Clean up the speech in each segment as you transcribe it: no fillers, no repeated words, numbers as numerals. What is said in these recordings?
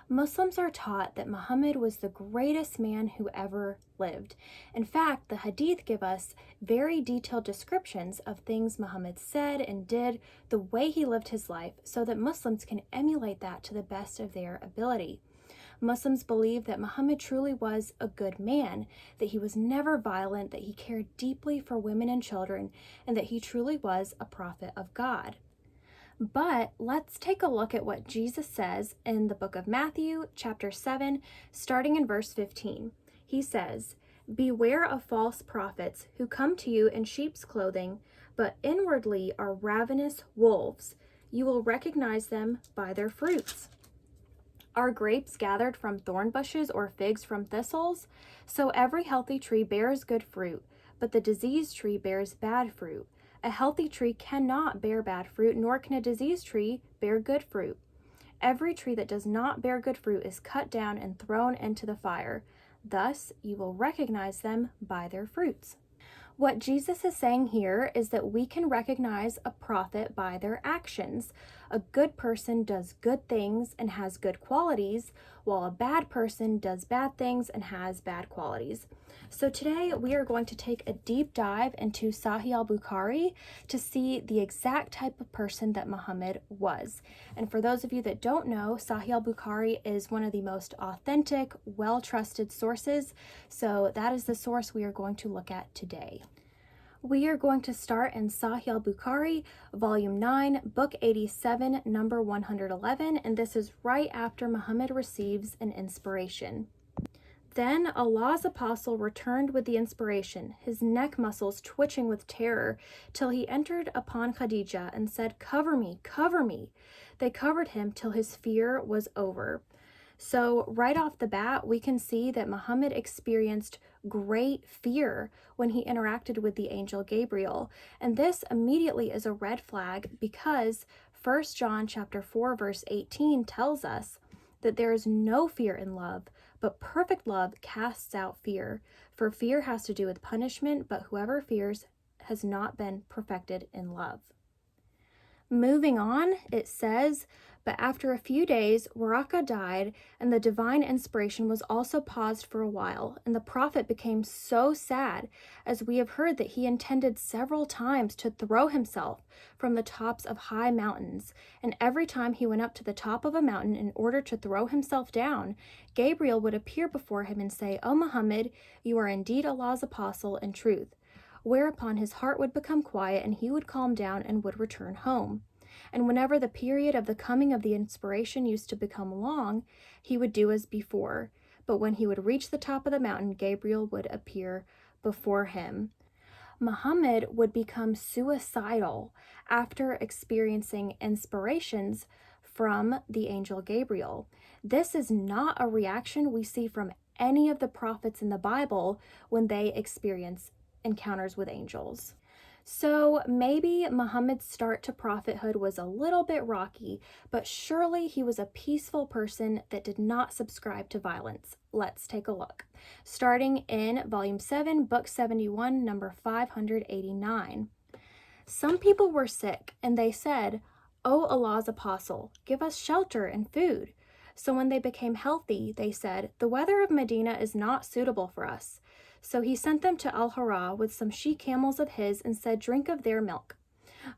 Muslims are taught that Muhammad was the greatest man who ever lived. In fact, the Hadith give us very detailed descriptions of things Muhammad said and did, the way he lived his life, so that Muslims can emulate that to the best of their ability. Muslims believe that Muhammad truly was a good man, that he was never violent, that he cared deeply for women and children, and that he truly was a prophet of God. But let's take a look at what Jesus says in the book of Matthew, chapter 7, starting in verse 15. He says, "Beware of false prophets who come to you in sheep's clothing, but inwardly are ravenous wolves. You will recognize them by their fruits. Are grapes gathered from thorn bushes or figs from thistles? So every healthy tree bears good fruit, but the diseased tree bears bad fruit. A healthy tree cannot bear bad fruit, nor can a diseased tree bear good fruit. Every tree that does not bear good fruit is cut down and thrown into the fire. Thus you will recognize them by their fruits." What Jesus is saying here is that we can recognize a prophet by their actions. A good person does good things and has good qualities, while a bad person does bad things and has bad qualities. So today we are going to take a deep dive into Sahih al-Bukhari to see the exact type of person that Muhammad was. And for those of you that don't know, Sahih al-Bukhari is one of the most authentic, well-trusted sources. So that is the source we are going to look at today. We are going to start in Sahih al-Bukhari, volume 9, book 87, number 111, and this is right after Muhammad receives an inspiration. Then Allah's apostle returned with the inspiration, his neck muscles twitching with terror, till he entered upon Khadijah and said, "Cover me, cover me." They covered him till his fear was over. So right off the bat, we can see that Muhammad experienced great fear when he interacted with the angel Gabriel. And this immediately is a red flag because 1 John chapter 4, verse 18 tells us that there is no fear in love, but perfect love casts out fear. For fear has to do with punishment, but whoever fears has not been perfected in love. Moving on, it says, "But after a few days, Waraka died, and the divine inspiration was also paused for a while, and the prophet became so sad, as we have heard that he intended several times to throw himself from the tops of high mountains, and every time he went up to the top of a mountain in order to throw himself down, Gabriel would appear before him and say, 'O Muhammad, you are indeed Allah's apostle in truth,' whereupon his heart would become quiet and he would calm down and would return home. And whenever the period of the coming of the inspiration used to become long, he would do as before. But when he would reach the top of the mountain, Gabriel would appear before him." Muhammad would become suicidal after experiencing inspirations from the angel Gabriel. This is not a reaction we see from any of the prophets in the Bible when they experience encounters with angels. So maybe Muhammad's start to prophethood was a little bit rocky, but surely he was a peaceful person that did not subscribe to violence. Let's take a look. Starting in volume 7, book 71, number 589. "Some people were sick, and they said, 'O Allah's apostle, give us shelter and food.' So when they became healthy, they said, 'The weather of Medina is not suitable for us.' So he sent them to Al-Hara with some she-camels of his and said, 'Drink of their milk.'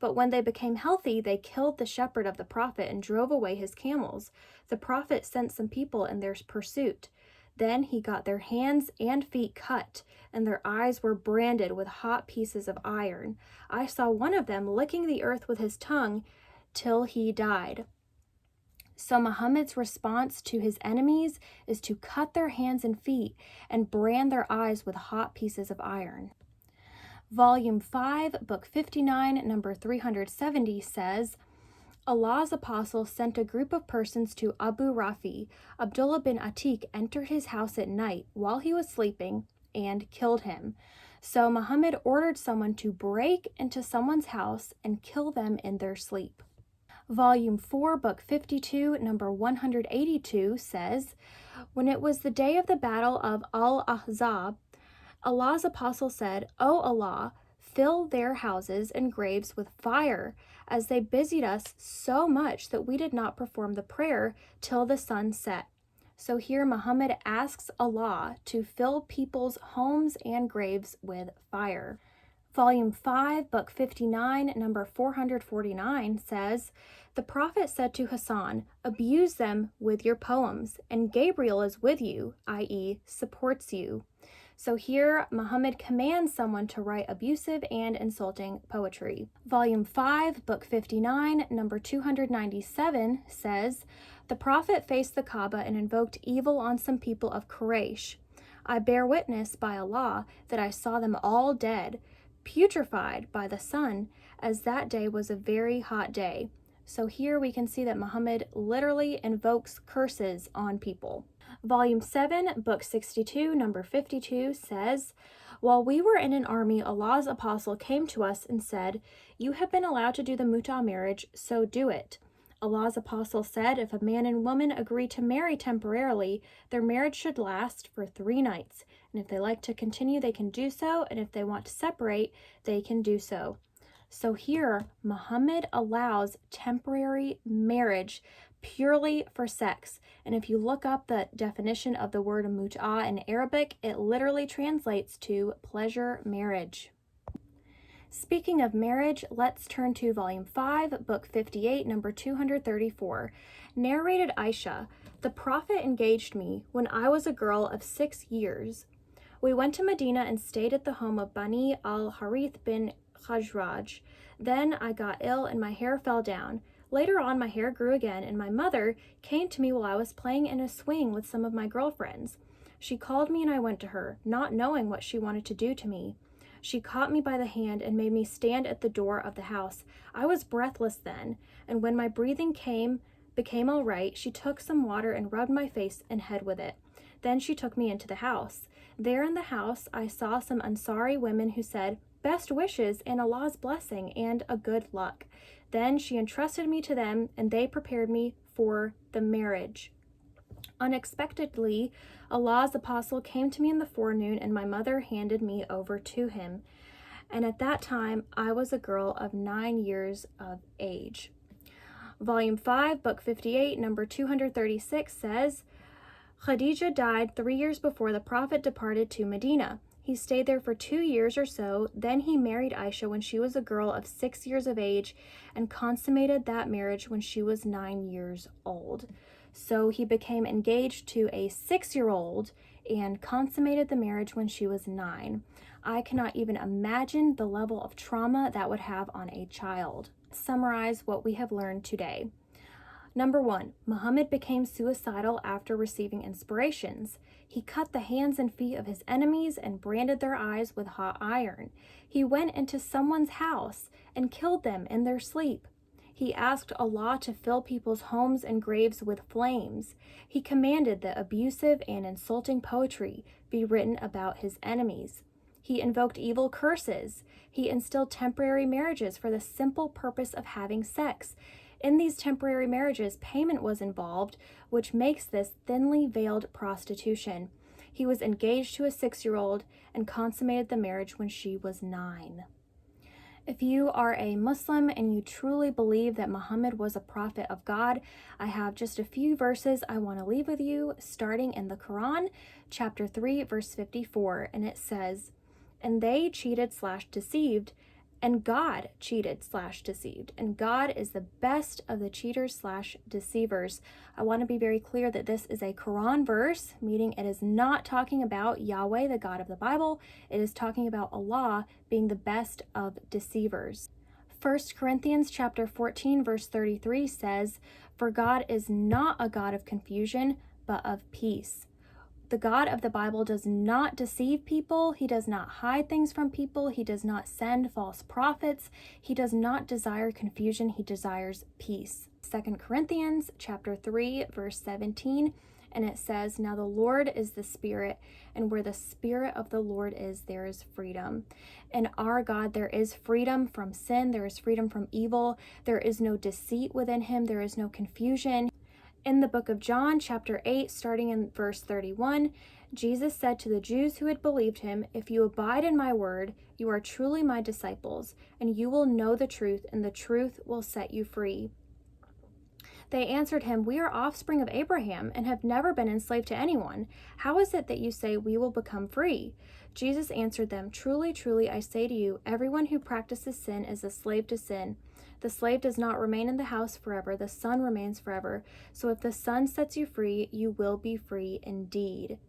But when they became healthy, they killed the shepherd of the prophet and drove away his camels. The prophet sent some people in their pursuit. Then he got their hands and feet cut, and their eyes were branded with hot pieces of iron. I saw one of them licking the earth with his tongue till he died." So Muhammad's response to his enemies is to cut their hands and feet and brand their eyes with hot pieces of iron. Volume 5, book 59, number 370 says, "Allah's apostle sent a group of persons to Abu Rafi. Abdullah bin Atiq entered his house at night while he was sleeping and killed him. So Muhammad ordered someone to break into someone's house and kill them in their sleep." Volume 4, book 52, number 182 says, "When it was the day of the battle of Al-Ahzab, Allah's apostle said, 'O Allah, fill their houses and graves with fire, as they busied us so much that we did not perform the prayer till the sun set. So here Muhammad asks Allah to fill people's homes and graves with fire. Volume 5, Book 59, number 449 says, "The Prophet said to Hassan, 'Abuse them with your poems, and Gabriel is with you,' i.e., supports you." So here, Muhammad commands someone to write abusive and insulting poetry. Volume 5, Book 59, number 297 says, "The Prophet faced the Kaaba and invoked evil on some people of Quraysh. I bear witness by Allah that I saw them all dead, putrefied by the sun, as that day was a very hot day." So here we can see that Muhammad literally invokes curses on people. Volume 7, Book 62, number 52 says, "While we were in an army, Allah's apostle came to us and said, 'You have been allowed to do the muta marriage, so do it.' Allah's apostle said, if a man and woman agree to marry temporarily, their marriage should last for 3 nights. And if they like to continue, they can do so. And if they want to separate, they can do so." So here, Muhammad allows temporary marriage purely for sex. And if you look up the definition of the word mut'a in Arabic, it literally translates to pleasure marriage. Speaking of marriage, let's turn to Volume 5, Book 58, number 234. Narrated Aisha, "The Prophet engaged me when I was a girl of 6 years. We went to Medina and stayed at the home of Bani al-Harith bin Khajraj. Then I got ill and my hair fell down. Later on, my hair grew again, and my mother came to me while I was playing in a swing with some of my girlfriends. She called me and I went to her, not knowing what she wanted to do to me. She caught me by the hand and made me stand at the door of the house. I was breathless then, and when my breathing became all right, she took some water and rubbed my face and head with it. Then she took me into the house. There in the house, I saw some Ansari women who said, 'Best wishes and Allah's blessing and a good luck.' Then she entrusted me to them, and they prepared me for the marriage. Unexpectedly, Allah's apostle came to me in the forenoon, and my mother handed me over to him. And at that time, I was a girl of 9 years of age." Volume 5, Book 58, number 236 says, "Khadijah died 3 years before the Prophet departed to Medina. He stayed there for 2 years or so. Then he married Aisha when she was a girl of 6 years of age and consummated that marriage when she was 9 years old." So he became engaged to a 6-year-old and consummated the marriage when she was 9. I cannot even imagine the level of trauma that would have on a child. Summarize what we have learned today. Number 1, Muhammad became suicidal after receiving inspirations. He cut the hands and feet of his enemies and branded their eyes with hot iron. He went into someone's house and killed them in their sleep. He asked Allah to fill people's homes and graves with flames. He commanded that abusive and insulting poetry be written about his enemies. He invoked evil curses. He instilled temporary marriages for the simple purpose of having sex. In these temporary marriages, payment was involved, which makes this thinly veiled prostitution. He was engaged to a 6-year-old and consummated the marriage when she was 9. If you are a Muslim and you truly believe that Muhammad was a prophet of God, I have just a few verses I want to leave with you, starting in the Quran, chapter 3, verse 54, and it says, "And they cheated/deceived, and God cheated/deceived, and God is the best of the cheaters/deceivers." I want to be very clear that this is a Quran verse, meaning it is not talking about Yahweh, the God of the Bible. It is talking about Allah being the best of deceivers. 1 Corinthians chapter 14, verse 33 says, "For God is not a God of confusion, but of peace." The God of the Bible does not deceive people. He does not hide things from people. He does not send false prophets. He does not desire confusion. He desires peace. 2 Corinthians chapter 3, verse 17, and it says, "Now the Lord is the Spirit, and where the Spirit of the Lord is, there is freedom." In our God, there is freedom from sin. There is freedom from evil. There is no deceit within him. There is no confusion. In the book of John, chapter 8, starting in verse 31, Jesus said to the Jews who had believed him, "If you abide in my word, you are truly my disciples, and you will know the truth, and the truth will set you free." They answered him, "We are offspring of Abraham and have never been enslaved to anyone. How is it that you say we will become free?" Jesus answered them, "Truly, truly, I say to you, everyone who practices sin is a slave to sin. The slave does not remain in the house forever, the son remains forever. So if the son sets you free, you will be free indeed."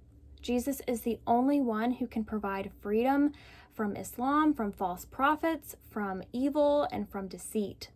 Jesus is the only one who can provide freedom from Islam, from false prophets, from evil, and from deceit.